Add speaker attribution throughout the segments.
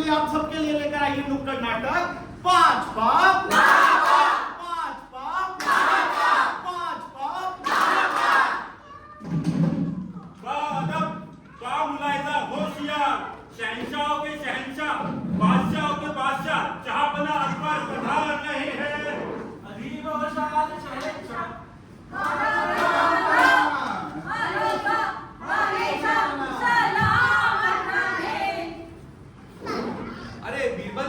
Speaker 1: जी आप सबके लिए लेकर आइए नुक्कड़ नाटक पांच पाप
Speaker 2: शहंशाहों के शहंशाह, बादशाहों के बादशाह, जहांपना अकबर पधार रहे हैं।
Speaker 3: अजीब और शान शहंशाह।
Speaker 4: अरे बीरबल,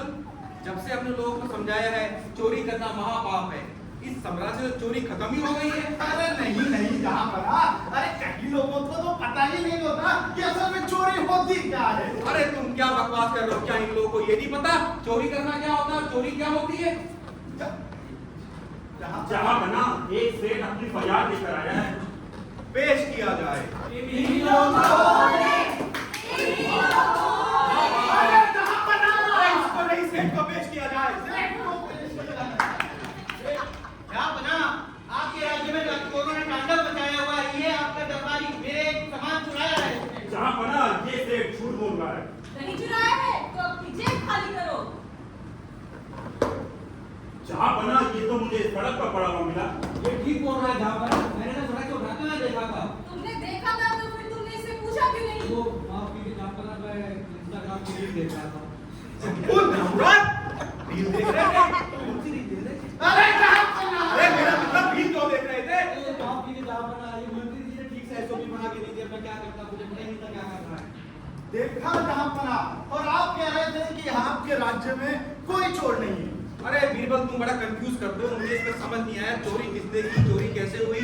Speaker 4: जब से हमने लोगों को समझाया है चोरी करना महापाप है, इस साम्राज्य में चोरी खत्म ही हो गई है।
Speaker 1: अरे नहीं जहांपना, अरे कई लोगों को तो पता ही नहीं होता कि असल में चोरी होती क्या है।
Speaker 4: अरे तुम क्या बकवास कर रहे हो? क्या इन लोगों को ये नहीं पता चोरी करना क्या होता है, चोरी क्या होती है?
Speaker 2: जहांपना एक सेठ अपनी फरियाद लेकर आया है,
Speaker 4: पेश किया जाए।
Speaker 1: इसको नहीं सेठ को पेश किया जाए। जहांपना, आपके राज्य में चोरों ने तांडव मचाया हुआ है। ये आपका दरबारी मेरे सामान चुराया है।
Speaker 2: जहांपना ये सेठ झूठ बोल रहा है।
Speaker 5: नहीं चुराया है तो अपनी जेब खाली करो।
Speaker 2: जहांपना ये तो मुझे सड़क पर पड़ा हुआ मिला।
Speaker 3: ये ठीक बोल रहा है जहांपना, मैंने तो सड़क को उठाते हुए देखा था।
Speaker 5: तुमने देखा था तो फिर तुमने इससे पूछा क्यों नहीं?
Speaker 3: वो माफ कीजिए जहांपना, मैं इंस्टाग्राम पे रील देख रहा था।
Speaker 4: रील देख रहे थे? कौन सी रील देख रहे थे?
Speaker 1: अरे जहांपना,
Speaker 4: अरे मेरा मतलब रील क्यों देख रहे थे?
Speaker 3: माफ कीजिए जहांपना, ये मंत्री जी ने ठीक से एसओपी बना के दी थी, मैं क्या करता, मुझे पता ही नहीं था क्या करना है।
Speaker 1: देखा जहांपना, और आप कह रहे थे कि आपके राज्य में कोई चोर नहीं है।
Speaker 4: अरे बीरबल, तुम बड़ा कंफ्यूज करते हो, मुझे इसमें समझ नहीं आया चोरी किसने की, चोरी कैसे हुई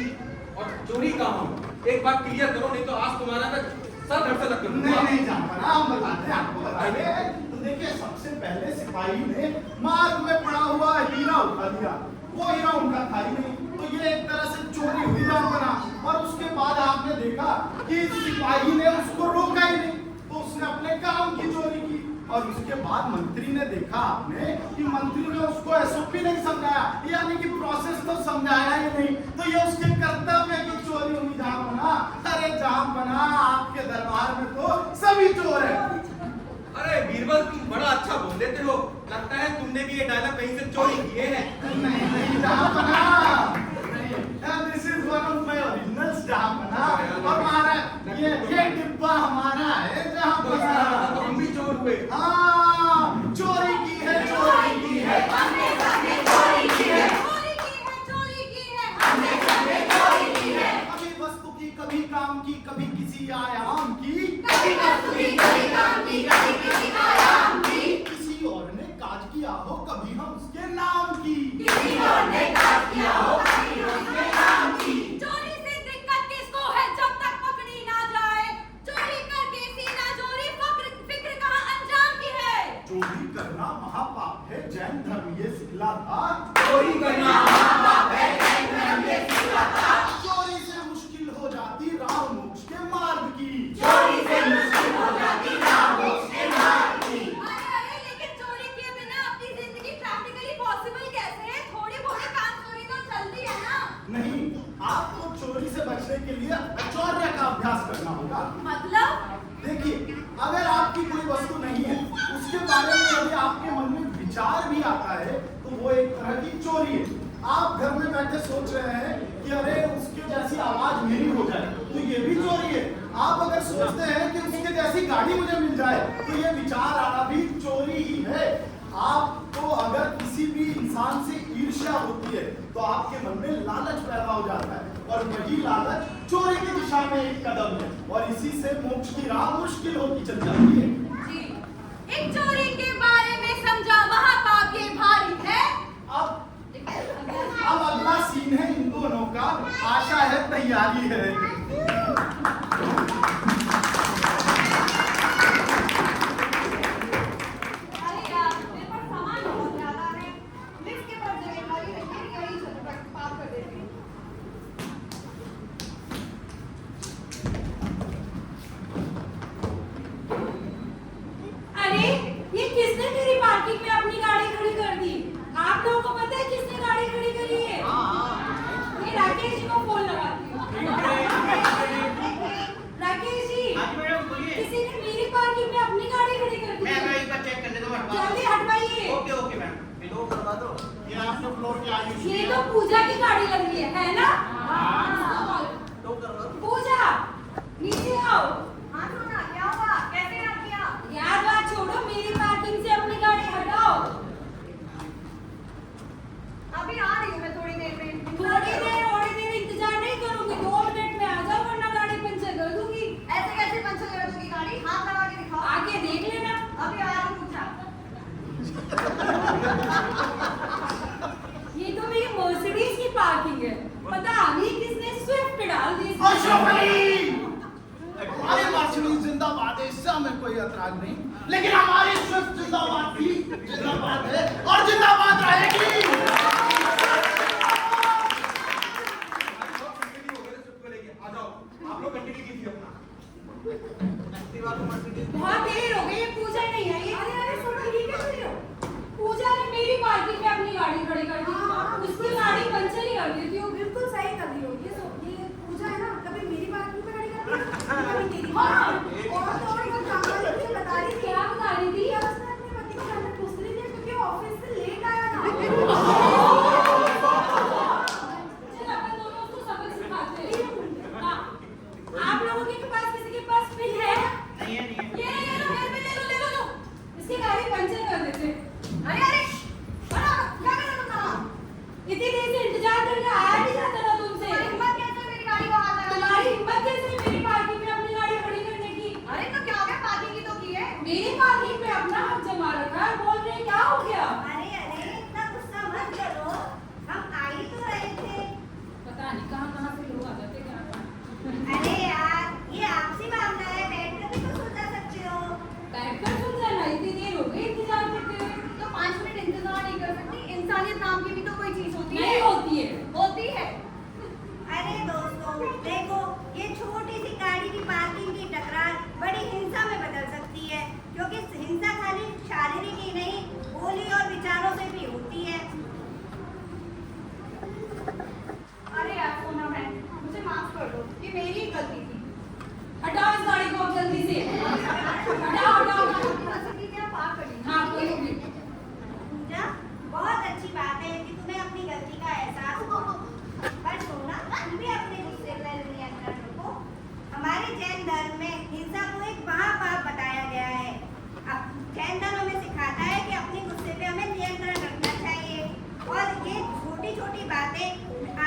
Speaker 4: और चोरी कहाँ हुई। एक बात क्लियर करो, नहीं तो आज तुम्हारा मैं सर धड़ से लग करूंगा।
Speaker 1: नहीं जहांपना, हम बताते हैं आपको, बताइए। तो देखिए, सबसे पहले सिपाही ने मार्ग में पड़ा हुआ हीरा उठा लिया। वो हीरा उनका था ही नहीं, तो ये एक तरह से चोरी हुई जहांपना। और उसके बाद आपने देखा कि सिपाही ने उसको रोका ही नहीं, तो उसने अपने काम की चोरी की। और उसके बाद मंत्री ने देखा आपने कि मंत्री ने उसको एसओपी नहीं समझाया, यानी कि प्रोसेस तो समझाया ही नहीं, तो ये उसके कर्तव्य की चोरी हुई जहांपना। अरे जहांपना, आपके दरबार में तो सभी चोर है।
Speaker 4: अरे बीरबल, तुम बड़ा अच्छा बोल लेते हो, लगता है तुमने भी ये डायलॉग कहीं से चोरी किए हैं।
Speaker 1: नहीं जहांपना, this is one of my originals जहांपना। और हमारा ये डिब्बा हमारा है जहांपना।
Speaker 4: तो हम भी चोर हुए।
Speaker 1: हाँ, चोरी की है, चोरी की है।
Speaker 5: हमने सबने चोरी की है। चोरी की है, हमने सबने चोरी की है।
Speaker 1: कभी वस्तु की, कभी काम की, कभी किसी आयाम की,
Speaker 5: कभी वस्तु की, कभी काम की, कभी किसी आयाम की।
Speaker 1: किसी और ने काज किया हो, कभी हम उसके नाम की।
Speaker 5: किसी और ने काज किया हो, कभी उसके नाम की। चोरी से दिक्कत किसको है जब तक पकड़ी ना जाए? चोरी करके सीना चोरी, फिक्र कहाँ अंजाम की है?
Speaker 1: चोरी करना महापाप है, जैन धर्म ये सिखलाता।
Speaker 4: चोरी करना
Speaker 5: महापाप है, जैन धर्म ये सिखलाता।
Speaker 1: चोरी से मुश्किल हो जाती राम मोक्ष के मार्ग की।
Speaker 5: चोरी से मुश्किल हो जाती राम मोक्ष के मार्ग की। अरे लेकिन चोरी किए बिना अपनी जिंदगी प्रैक्टिकली पॉसिबल कैसे है? थोड़ी बहुत काम चोरी तो चलती है ना?
Speaker 1: नहीं, आपको चोरी से बचने के लिए चौर्य का अभ्यास करना होगा।
Speaker 5: मतलब?
Speaker 1: देखिए, अगर आपकी कोई वस्तु नहीं है, उसके बारे में यदि आपके मन में विचार भी आता है, तो वो एक तरह की चोरी है। आप घर में बैठे सोच रहे हैं कि अरे उसके जैसी आवाज मेरी हो जाए, तो ये भी चोरी है। आप अगर सोचते हैं कि उसके जैसी गाड़ी मुझे मिल जाए, तो ये विचार आना भी चोरी ही है। आपको अगर किसी भी इंसान से ईर्ष्या होती है, तो आपके मन में लालच पैदा हो जाता है, और वही लालच चोरी की दिशा में एक कदम है, और इसी से मोक्ष की राह मुश्किल होती चल जाती है।
Speaker 5: जी, एक चोरी के बारे में समझा महापाप ये भारी है।
Speaker 1: अब अगला सीन है इन दोनों का, आशा है तैयारी है।
Speaker 5: पंचर कर देते। अरे अरे बड़ा क्या कर रहे हो तुम? इतनी देर से इंतजार करके आया नहीं जाता ना तुमसे। हिम्मत कैसे मेरी गाड़ी को हाथ लगा? तुम्हारी हिम्मत कैसे मेरी पार्किंग में अपनी गाड़ी खड़ी करने की? अरे तो क्या हो गया? पार्किंग ही तो की है। मेरी पार्किंग पे अपना हक जमा रखा है, बोल रहे क्या हो गया?
Speaker 6: अरे अरे इतना गुस्सा मत करो, हम आ ही तो रहे थे।
Speaker 5: पता नहीं कहाँ से लोग आ जाते क्या।
Speaker 6: अरे यार ये आपसी मामला है, बैठकर भी तो सुलझा सकते हो।
Speaker 5: बैठकर सुलझाना, इतनी देर हो गई इंतजार करते हुए। तो 5 मिनट इंतजार नहीं कर सकती? इंसानियत नाम की भी तो कोई चीज होती है। नहीं होती है। होती है।
Speaker 6: अरे दोस्तों देखो, ये छोटी सी गाड़ी की पार्किंग की टकरार बड़ी हिंसा में बदल सकती है, क्योंकि हिंसा खाली शारीरिक ही नहीं, बोली और विचारों से भी होती है।
Speaker 5: अरे यार सोना बहन, मुझे माफ कर दो, ये मेरी ही गलती थी। हटाओ इस गाड़ी को अब जल्दी से। हटाओ हटाओ। पार कर ली। हाँ कोई नहीं।
Speaker 6: पूजा, बहुत अच्छी बात है कि तुम्हें अपनी गलती का एहसास हो, पर सोना तुम भी अपने गुस्से पर नियंत्रण रखो। हमारे जैन धर्म में हिंसा को एक महापाप बताया गया है। अब जैन धर्म हमें सिखाता है कि अपने गुस्से पे हमें नियंत्रण रखना चाहिए, और ये छोटी छोटी बातें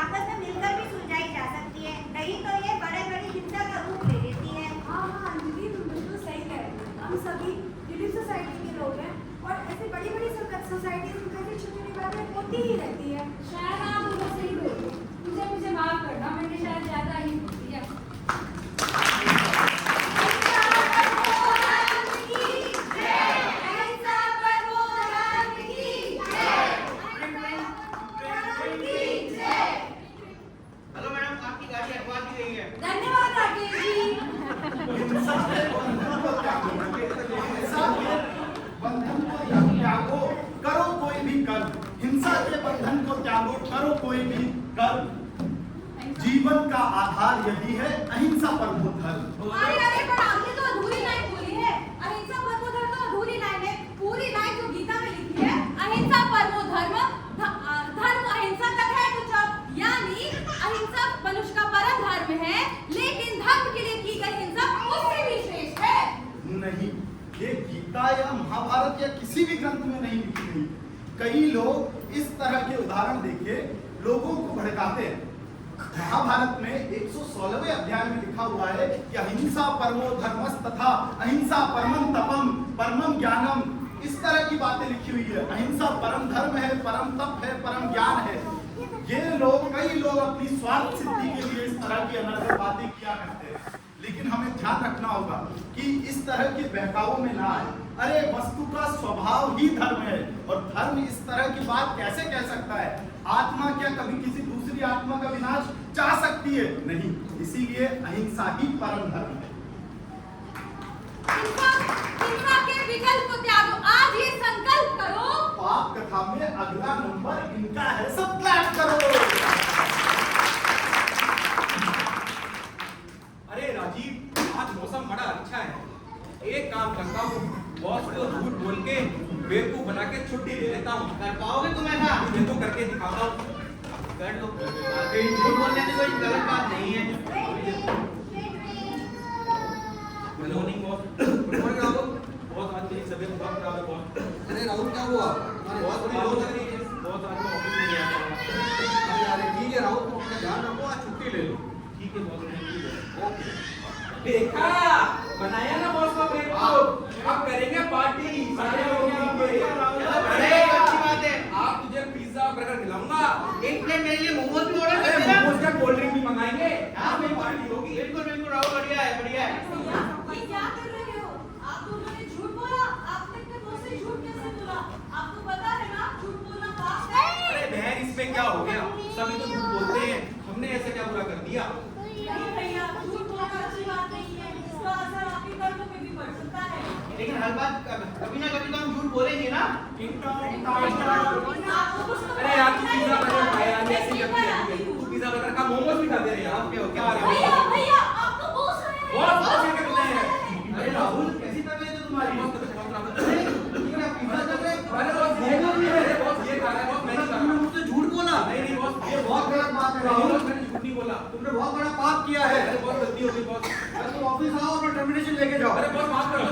Speaker 6: आपस में मिलकर भी सुलझाई जा सकती है, नहीं तो ये बड़े बड़ी हिंसा का रूप ले लेती है।
Speaker 7: हाँ दीदी तुम बिल्कुल सही कह रही हो। हम सभी रिलीफ सोसाइटी के लोग हैं और ऐसी बड़ी बड़ी सोसाइटी में कैसी छोटी छोटी बातें होती ही रहती है।
Speaker 5: शायद आप मुझे सही बोल रहे हो। मुझे माफ करना, मैंने शायद ज्यादा ही बोल दिया।
Speaker 3: हेलो मैडम, आपकी गाड़ी अखबार दी गई है।
Speaker 5: धन्यवाद राकेश जी।
Speaker 1: हिंसा के बंधन को त्यागो, हिंसा के बंधन को त्यागो, करो कोई भी कर्म। हिंसा के बंधन को त्यागो, करो कोई भी कर्म। जीवन का आधार यही है, अहिंसा परमो धर्म।
Speaker 5: अरे अरे पर आपने तो अधूरी लाइन बोली है। अहिंसा परमो धर्म तो अधूरी लाइन है। पूरी लाइन जो गीता में लिखी है, अहिंसा परमो धर्म, धर्म अहिंसा तक है कुछ अब। यानी अहिंसा मनुष्य का परम धर्म है, लेकिन धर्म के लिए की गई हिंसा उससे भी श्रेष्ठ है।
Speaker 1: नहीं, ये गीता या महाभारत या किसी भी ग्रंथ में नहीं लिखी गई। कई लोग इस तरह के उदाहरण देके लोगों को भड़काते हैं। महाभारत में 116वें अध्याय में लिखा हुआ है कि अहिंसा परमो धर्मस् तथा अहिंसा परमं तपम परमं ज्ञानम। इस तरह की बातें लिखी हुई है। अहिंसा परम धर्म है, परम तप है, परम ज्ञान है। ये लोग, कई लोग अपनी स्वार्थ सिद्धि के लिए इस तरह की अनर्थ बातें किया करते हैं, लेकिन हमें ध्यान रखना होगा कि इस तरह के बहकावों में ना आए। अरे वस्तु का स्वभाव ही धर्म है, और धर्म इस तरह की बात कैसे कह सकता है? आत्मा क्या कभी किसी दूसरी आत्मा का विनाश चाह सकती है? नहीं। इसीलिए अहिंसा ही परम धर्म है।
Speaker 5: हिंसा के विकल्प को त्यागो। आज ये संकल्प करो।
Speaker 1: पाप कथा में अगला नंबर इनका है, सब क्लैप करो।
Speaker 4: अरे राजीव, आज मौसम बड़ा अच्छा है। एक काम करता हूँ, बॉस को झूठ बोल के बेवकूफ बना के छुट्टी दे देता हूँ।
Speaker 3: कर पाओगे तुम ऐसा?
Speaker 4: मैं तो करके दिखाता हूँ।
Speaker 3: कर लो। कहीं झूठ बोलने में कोई गलत बात नहीं है।
Speaker 4: Good morning boss. Good morning Rahul. Boss आज मेरी तबीयत बहुत खराब है बॉस।
Speaker 8: अरे राहुल क्या हुआ?
Speaker 4: बॉस थोड़ी लो लग रही है। बॉस आज मैं ऑफिस में नहीं आ पाऊंगा।
Speaker 8: अरे यार ठीक है राहुल, तुम अपना ध्यान रखो, आज छुट्टी ले लो।
Speaker 4: ठीक है बॉस, थैंक यू।
Speaker 8: ओके।
Speaker 4: देखा, बनाया ना बॉस का बेवकूफ। अब करेंगे पार्टी सारे लोग मिलके।
Speaker 3: अरे अच्छी बात है।
Speaker 4: आप तुझे पिज्जा और बर्गर खिलाऊंगा।
Speaker 3: एक प्लेट मेरे लिए मोमोज भी ऑर्डर
Speaker 4: अरे
Speaker 3: कर देना।
Speaker 4: मोमोज का कोल्ड ड्रिंक भी मंगाएंगे। यहाँ पे पार्टी होगी।
Speaker 3: बिल्कुल बिल्कुल राहुल, बढ़िया है बढ़िया है।
Speaker 5: ये क्या कर रहे हो? आप दोनों ने झूठ बोला। आपने अपने मुंह से झूठ कैसे बोला? आपको पता है ना झूठ बोलना पाप है।
Speaker 4: अरे बहन, इसमें क्या हो गया? सभी तो झूठ बोलते हैं। हमने ऐसे क्या बुरा कर दिया?
Speaker 5: नहीं भैया, झूठ बोलना अच्छी बात नहीं है। इसका असर आपके कर्मों पे भी पड़ सकता है।
Speaker 3: लेकिन हर बात कभी ना कभी तो हम झूठ बोलेंगे ना।
Speaker 4: अरे यार, तू पिज्जा बर्गर खाया यार, ऐसे ही करती है। तू पिज्जा बर्गर खा, मोमोज भी खा दे रहे यार।
Speaker 3: Okay, okay.
Speaker 5: भैया भैया, आप तो बोल रहे हैं।
Speaker 4: बहुत अच्छे के बोलते हैं।
Speaker 3: अरे राहुल, कैसी तबीयत है तुम्हारी?
Speaker 4: बहुत खराब है।
Speaker 3: क्या पिज्जा कर रहे?
Speaker 4: अरे बॉस, ये जो भी है, बॉस ये खा रहा है, बॉस मैं नहीं खा
Speaker 8: तुमने
Speaker 4: रहा।
Speaker 8: मुझसे झूठ बोला।
Speaker 4: नहीं बॉस,
Speaker 8: ये बहुत गलत बात है
Speaker 4: नहीं
Speaker 8: राहुल।
Speaker 4: बॉस, मैंने झूठ नहीं बोला।
Speaker 8: तुमने बहुत बड़ा पाप किया है।
Speaker 4: अरे बहुत गलती हो गई बॉस।
Speaker 8: अरे तुम ऑफिस आओ और टर्मिनेशन लेके जाओ।
Speaker 4: अरे बॉस माफ करो।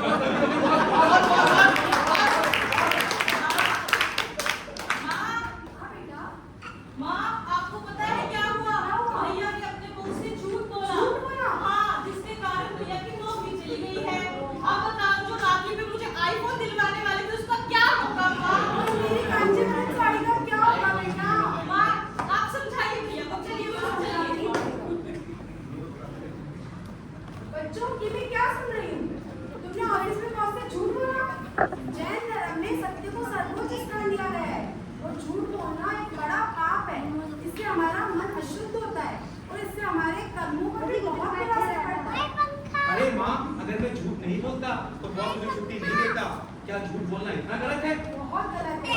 Speaker 4: क्या झूठ बोलना इतना गलत है?
Speaker 7: बहुत गलत है।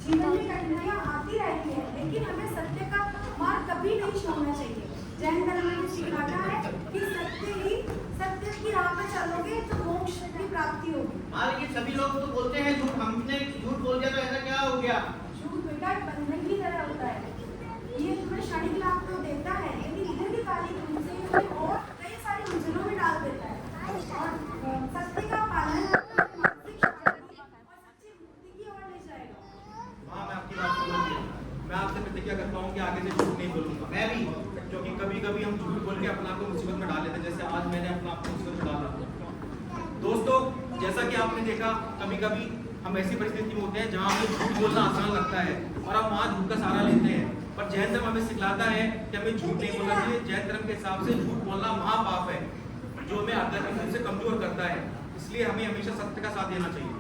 Speaker 7: जीवन में कठिनाइयाँ आती रहती है, लेकिन हमें सत्य का मार्ग कभी नहीं छोड़ना चाहिए। जैन धर्म में सिखाता है कि सत्य की राह पे चलोगे तो मोक्ष की प्राप्ति होगी।
Speaker 8: हाँ, लेकिन सभी लोग तो बोलते हैं झूठ, हमने झूठ बोल दिया तो ऐसा क्या हो गया?
Speaker 7: झूठ बेटा एक बंधन की तरह होता है। ये तुम्हें क्षणिक लाभ तो देता है, लेकिन दीर्घकालिक रूप से तुम्हें और कई सारी उलझनों में डाल देता है। और सत्य का पालन मानसिक शांति और सच्ची मुक्ति की ओर ले जाएगा।
Speaker 4: हाँ, मैं आपकी बात समझ गया। मैं आपसे प्रतिज्ञा करता हूँ कि आगे से झूठ नहीं बोलूंगा।
Speaker 8: मैं भी।
Speaker 4: क्योंकि कभी-कभी हम झूठ बोल के अपने आप को मुसीबत में डाल लेते हैं, जैसे आज मैंने अपने आप को मुसीबत में डाला। दोस्तों, जैसा कि आपने देखा, कभी-कभी हम ऐसी परिस्थिति में होते हैं जहाँ हमें झूठ बोलना आसान लगता है और हम वहाँ झूठ का सहारा लेते हैं। पर जैन धर्म हमें सिखलाता है कि हमें झूठ नहीं बोलना चाहिए। जैन धर्म के हिसाब से झूठ बोलना महापाप है, जो हमें आध्यात्मिक रूप से कमजोर करता है। इसलिए हमें हमेशा सत्य का साथ देना चाहिए।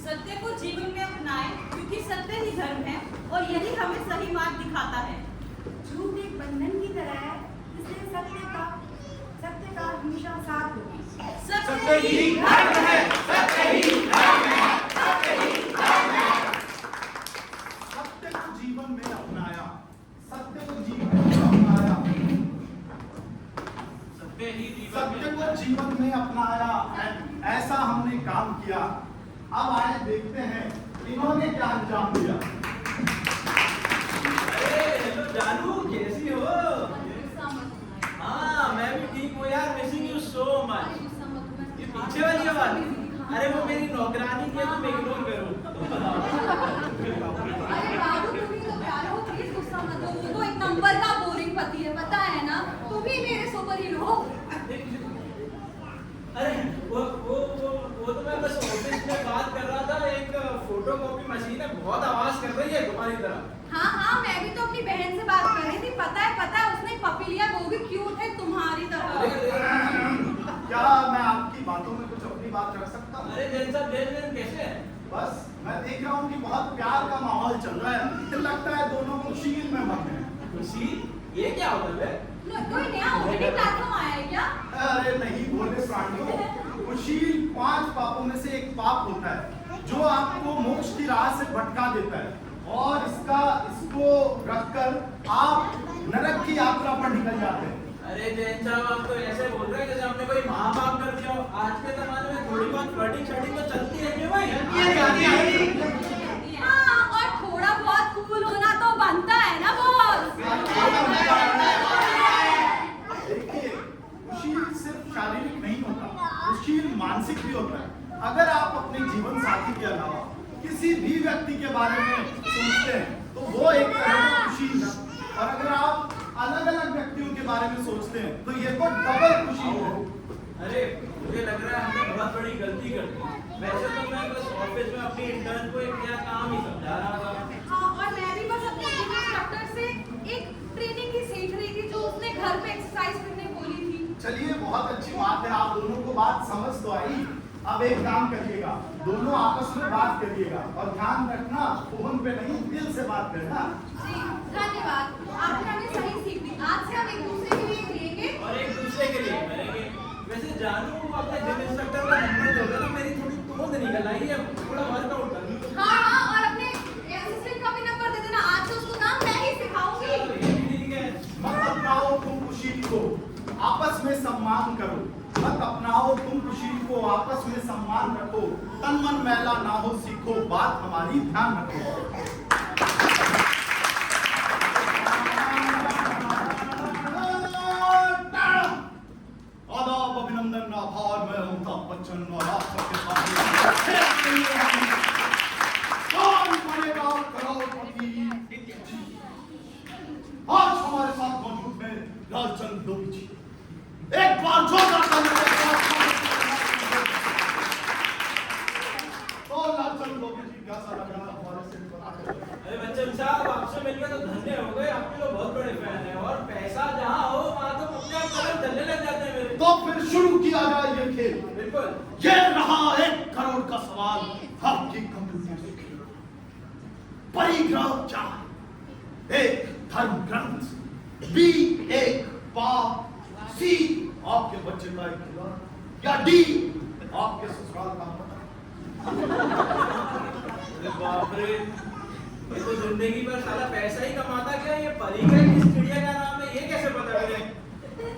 Speaker 5: सत्य को जीवन में अपनाएं, क्योंकि सत्य ही धर्म है और यही हमें सही मार्ग दिखाता है।
Speaker 7: झूठ एक बंधन की तरह है, इसलिए सत्य का हमेशा साथ दो।
Speaker 4: सत्य ही धर्म है, सत्य ही धर्म है, सत्य ही धर्म है।
Speaker 1: सत्य को जीवन में अपनाया, सत्य को जीवन में अपनाया,
Speaker 4: सत्य ही
Speaker 1: सत्य को जीवन में अपनाया, ऐसा हमने काम किया। अब आए देखते हैं इन्होंने क्या अंजाम दिया।
Speaker 3: अरे हेलो जानू, कैसी हो? हाँ, मैं भी ठीक हूँ यार। Missing you so much. ये पीछे वाली आवाज, अरे वो मेरी नौकरानी की है, तुम इग्नोर करो।
Speaker 5: अरे बाबू, तुम ही तो प्यार हो, प्लीज गुस्सा मत हो। वो तो एक नंबर का बोरिंग पति है, पता है ना? तुम ही मेरे सुपर हीरो हो।
Speaker 3: अरे वो तो मैं बस ऑफिस में बात कर रहा था। एक फोटोकॉपी मशीन है, बहुत आवाज कर रही है तुम्हारी तरह।
Speaker 5: हाँ, मैं भी तो अपनी बहन से बात कर रही थी। पता है, उसने पपी लिया, वो भी क्यूट है तुम्हारी तरह।
Speaker 1: क्या मैं आपकी बातों में कुछ अपनी बात रख सकता हूँ?
Speaker 3: अरे जैन साहब, जैन कैसे है?
Speaker 1: बस मैं देख रहा हूँ कि बहुत प्यार का माहौल चल रहा है। लगता है दोनों को शील में मत है।
Speaker 3: खुशी, ये क्या होता है?
Speaker 5: कोई नया ओटीटी प्लेटफॉर्म आया है क्या?
Speaker 1: अरे नहीं भोले प्राणियों, शील 5 पापों में से एक पाप होता है जो आपको मोक्ष की राह से भटका देता है और इसको रखकर आप नरक की यात्रा पर निकल जाते हैं।
Speaker 3: अरे जैन साहब, आप तो ऐसे बोल रहे हैं जैसे हमने कोई महापाप कर दिया हो। आज के जमाने में थोड़ी बहुत फ्लर्टिंग शर्टिंग तो चलती है क्यों भाई?
Speaker 5: हाँ, और थोड़ा बहुत कूल होना तो बनता है ना बॉस।
Speaker 1: देखिए, शील सिर्फ शारीरिक नहीं होता, शील मानसिक भी होता है। अगर आप अपने जीवन साथी के अलावा किसी भी व्यक्ति के बारे में सोचते हैं तो वो एक तरह का खुशी है, और अगर आप अलग अलग व्यक्तियों के बारे में सोचते हैं तो ये तो डबल खुशी है।
Speaker 3: अरे मुझे लग रहा है हमने बहुत बड़ी गलती कर दी। वैसे तो मैं बस ऑफिस में अपनी इंटर्न को एक नया काम ही समझा रहा था।
Speaker 5: हाँ, और मैं भी बस अपने इंस्ट्रक्टर से एक ट्रेनिंग ही सीख रही थी जो उसने घर पे एक्सरसाइज करने बोली थी।
Speaker 1: चलिए, बहुत अच्छी बात है, आप दोनों को बात समझ तो आई। अब एक काम करिएगा, दोनों आपस में बात करिएगा और ध्यान रखना, फोन पे नहीं, दिल से बात करना।
Speaker 5: जी धन्यवाद, आपने हमें सही सीख दी। आज से हम एक दूसरे के लिए जिएंगे
Speaker 3: और एक दूसरे के लिए मरेंगे। वैसे जानू, अपने जिम इंस्ट्रक्टर का नंबर दोगे ना? मेरी थोड़ी तोंद निकल आई है, थोड़ा वर्कआउट कर लूं।
Speaker 5: हाँ, और अपने असिस्टेंट का भी नंबर दे देना। आज से उसको काम मैं ही सिखाऊंगी।
Speaker 3: ठीक है।
Speaker 1: मत अपनाओ तुम खुशी को, आपस में सम्मान करो। मत अपनाओ तुम खुशी को, आपस में सम्मान रखो। तन मन मैला ना हो, सीखो बात हमारी, ध्यान रखो। आदाब, अभिनंदन, आभार। मैं अमिताभ बच्चन और आप सबके सामने कौन बनेगा करोड़पति। आज हमारे साथ मौजूद हैं लालचंद लोभी जी। एक बार जोरदार तो लालचंद लोभी जी, कैसा लग रहा हमारे से
Speaker 3: अरे बच्चन साहब, आपसे मिलकर तो धन्य हो गए। आपके तो बहुत बड़े फैन हैं और पैसा जहाँ हो वहाँ तो अपने आप कदम चलने लग जाते हैं मेरे।
Speaker 1: तो फिर शुरू किया जाए ये खेल।
Speaker 3: बिल्कुल।
Speaker 1: ये रहा 1 करोड़ का सवाल आपकी कंप्यूटर से खेल। परिग्रह क्या है? एक धर्म ग्रंथ, बी एक पाप, सी आपके बच्चे का एक खिलौना, या डी आपके ससुराल का पता।
Speaker 3: अरे बाप रे, ये तो जिंदगी भर साला पैसा ही कमाता क्या? ये परिग्रह किस चिड़िया का नाम है, ये कैसे पता करें?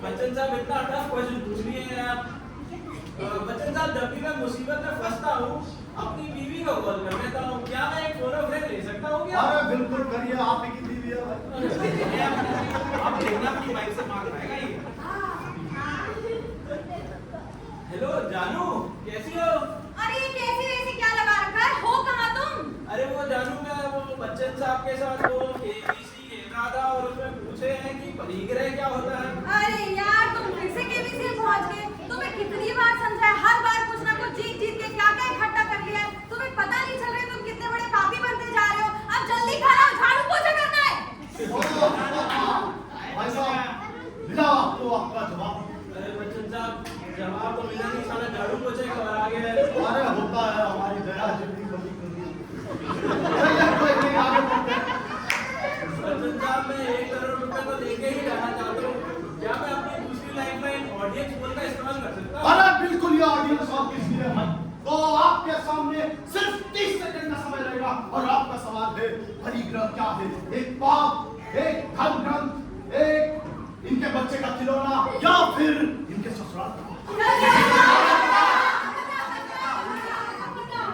Speaker 3: बच्चन साहब इतना टफ क्वेश्चन पूछ लिए हैं आप। बच्चन साहब, जब भी मैं मुसीबत में फंसता हूँ अपनी बीवी को कॉल कर लेता हूँ, क्या मैं एक फोन फ्रेंड ले सकता हूँ क्या?
Speaker 1: अरे बिल्कुल करिए, आप ही की बीवी है भाई।
Speaker 4: आप देखना अपनी वाइफ से मांग पाएगा ये।
Speaker 3: हेलो जानू, कैसी हो?
Speaker 5: अरे ये कैसी वैसी क्या लगा रखा है? हो कहाँ तुम?
Speaker 3: अरे वो जानू, मैं वो बच्चन साहब के साथ वो केबीसी खेल रहा था और उसमें पूछे हैं कि परिग्रह क्या होता है।
Speaker 5: अरे यार, तुम फिर से केबीसी पहुंच गए। तुम्हें कितनी बार समझाया, हर बार कुछ ना कुछ जीत जीत के क्या क्या इकट्ठा कर लिया है। तुम्हें पता नहीं चल रहा है तुम कितने बड़े पापी बनते जा रहे हो। अब जल्दी खाना, झाड़ू पोछा करना है।
Speaker 1: भाई साहब, मिला आपको आपका जवाब।
Speaker 3: अरे बच्चन साहब, जवाब तो मिला नहीं, साला झाड़ू पोछे का आ गया है।
Speaker 1: अरे होता है, हमारी दया जितनी बड़ी करी। चलिए कोई नहीं, आगे बढ़ते हैं।
Speaker 3: बच्चन साहब, मैं 1 करोड़ रुपए तो लेके ही जाना चाहता हूँ। क्या मैं अपनी दूसरी लाइफलाइन ऑडियंस पोल का इस्तेमाल कर सकता हूँ?
Speaker 1: अरे बिल्कुल, ये ऑडियंस आपकी लिए है। तो आपके सामने सिर्फ 30 सेकंड का समय रहेगा और आपका सवाल है, परिग्रह क्या है? एक पाप, एक धर्म ग्रंथ, एक इनके बच्चे का खिलौना, या फिर इनके ससुराल का?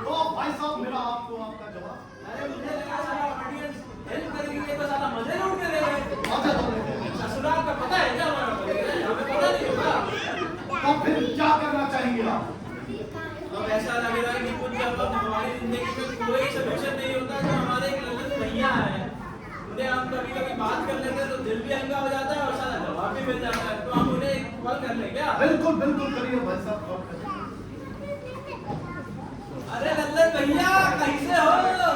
Speaker 1: तो भाई साहब, मेरा आपको आपका जवाब।
Speaker 3: अरे मुझे लगा साला ऑडियंस हेल्प करेगी, ये तो साला मजे लूट के ले रहे हैं।
Speaker 1: अच्छा तो लेते हैं।
Speaker 3: ससुराल का पता है क्या हमारा परिग्रह? हमें पता नहीं होगा।
Speaker 1: तो फिर क्या करना चाहेंगे आप?
Speaker 3: अब ऐसा लग रहा है कि कुछ जब हमारी जिंदगी में कोई सलूशन नहीं होता, जो हमारे एक ललन भैया है, उन्हें हम कभी कभी बात कर लेते हैं तो दिल भी हल्का हो जाता है और सारा जवाब भी मिल जाता है। तो हम उन्हें कॉल कर लें क्या?
Speaker 1: बिल्कुल बिल्कुल करिए भाई साहब, कॉल करिए।
Speaker 3: अरे लल्लन भैया, कैसे हो?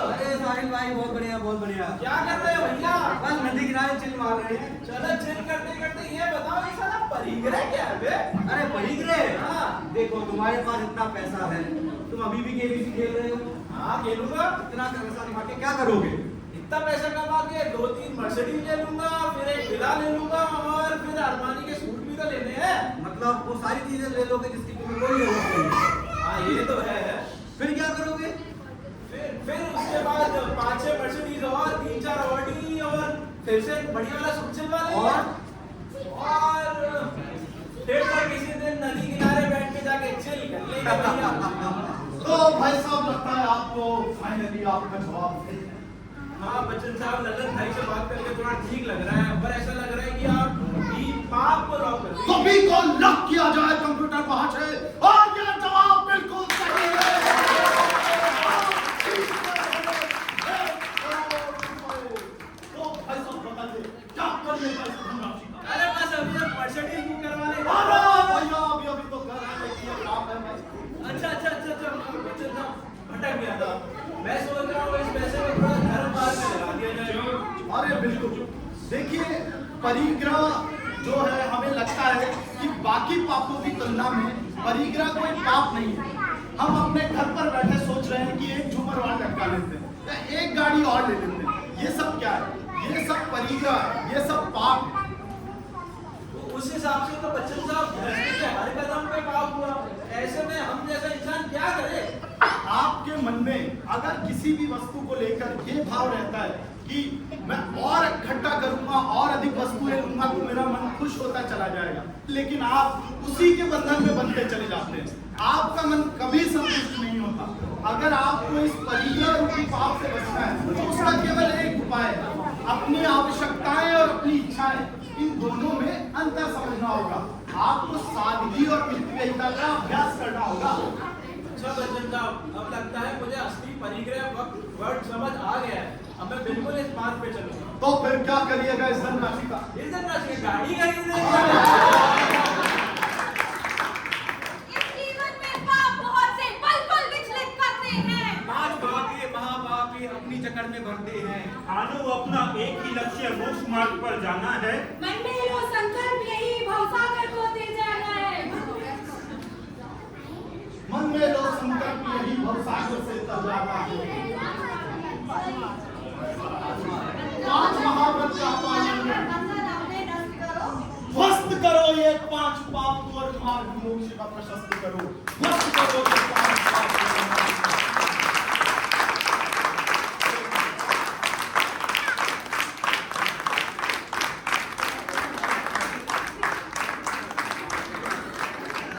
Speaker 8: अरे साहिल भाई, बहुत बढ़िया बहुत बढ़िया।
Speaker 3: क्या कर रहे हो भैया?
Speaker 8: बस नदी किनारे चिल मार रहे हैं।
Speaker 3: चलो चिल करते करते ये बताओ, ये साला परिग्रह क्या है बे?
Speaker 8: अरे परिग्रह,
Speaker 3: हाँ।
Speaker 8: देखो तुम्हारे पास इतना पैसा है, तुम अभी भी केबीसी खेल रहे हो।
Speaker 3: हाँ खेलूंगा।
Speaker 8: इतना पैसा दिखा के क्या करोगे?
Speaker 3: इतना पैसा कमा के 2-3 मर्सिडीज ले लूंगा, फिर एक विला ले लूंगा और फिर अरमानी के सूट भी तो लेने हैं।
Speaker 8: मतलब वो सारी चीजें ले लोगे जिसकी तुम्हें कोई जरूरत नहीं।
Speaker 3: हाँ ये तो है।
Speaker 8: फिर क्या करोगे?
Speaker 3: फिर उसके बाद 5-6 मर्सिडीज और 3-4 ऑडी और फिर से बढ़िया वाला सूट सिलवा लेंगे। और फिर तो किसी दिन नदी किनारे बैठ के जाके चिल कर लेंगे भैया।
Speaker 1: तो भाई साहब, लगता है आपको फाइनली आपका जवाब है।
Speaker 3: हाँ बच्चन साहब, ललन भाई से बात करके थोड़ा ठीक लग रहा है, पर ऐसा लग रहा है कि आप भी पाप को लॉक कर
Speaker 1: तो भी को लॉक किया जाए कंप्यूटर वहां से, और ये जवाब बिल्कुल सही है। तो भाई साहब बताइए, क्या करने का धनराशि का?
Speaker 3: अरे बस अभी हम मर्सिडीज बुक करवा लेंगे।
Speaker 1: अरे भैया, अभी तो कर रहे हैं कि ये काम है भाई।
Speaker 3: अच्छा, बच्चन साहब भटक गया था। मैं सोच रहा हूँ इस पैसे को थोड़ा धर्म मार्ग में लगा दिया जाए।
Speaker 1: अरे बिल्कुल, देखिए परिग्रह जो है, हमें लगता है कि बाकी पापों की तुलना में परिग्रह कोई पाप नहीं है। हम अपने घर पर बैठे सोच रहे हैं कि एक झूमर और लटका लेते हैं या एक गाड़ी और ले लेते हैं, ये सब क्या है? ये सब परिग्रह है, ये सब पाप है।
Speaker 3: तो उस हिसाब से तो बच्चन साहब धरती के हर कदम पे पाप हुआ। ऐसे में हम जैसा इंसान क्या करे?
Speaker 1: आपके मन में अगर किसी भी वस्तु को लेकर ये भाव रहता है कि मैं और इकट्ठा करूंगा और अधिक वस्तुएं लूंगा तो मेरा मन खुश होता चला जाएगा, लेकिन आप उसी के बंधन में बनते चले जाते हैं। आपका मन कभी संतुष्ट नहीं होता। अगर आपको इस परिग्रह रूपी पाप से बचना है तो उसका केवल एक उपाय है, अपनी आवश्यकताएं और अपनी इच्छाएं, इन दोनों में अंतर समझना होगा। आपको सादगी और मितव्ययिता का अभ्यास करना होगा।
Speaker 3: अच्छा बच्चन साहब, अब लगता है मुझे असली परिग्रह वर्ड समझ आ गया है। अब मैं बिल्कुल इस मार्ग पे चलूंगा।
Speaker 1: तो फिर क्या करिएगा इस धनराशि का?
Speaker 3: इस धनराशि की गाड़ी खरीदेंगे।
Speaker 5: इस जीवन में पाप बहुत से पल-पल विचलित करते हैं।
Speaker 4: आज पापी महापापी अपनी जकड़ में भरते हैं।
Speaker 2: आनु अपना एक ही लक्ष्य मोक्ष मार्ग पर जाना है।
Speaker 5: मन में लो संकल्प यही भवसागर को दे जाना है।
Speaker 1: मन में लो संकल्प यही भवसागर से तर जाना है। 5 महाव्रत का पालन ध्वस्त करो ये 5 पाप और मार्ग मोक्ष का प्रशस्त करो।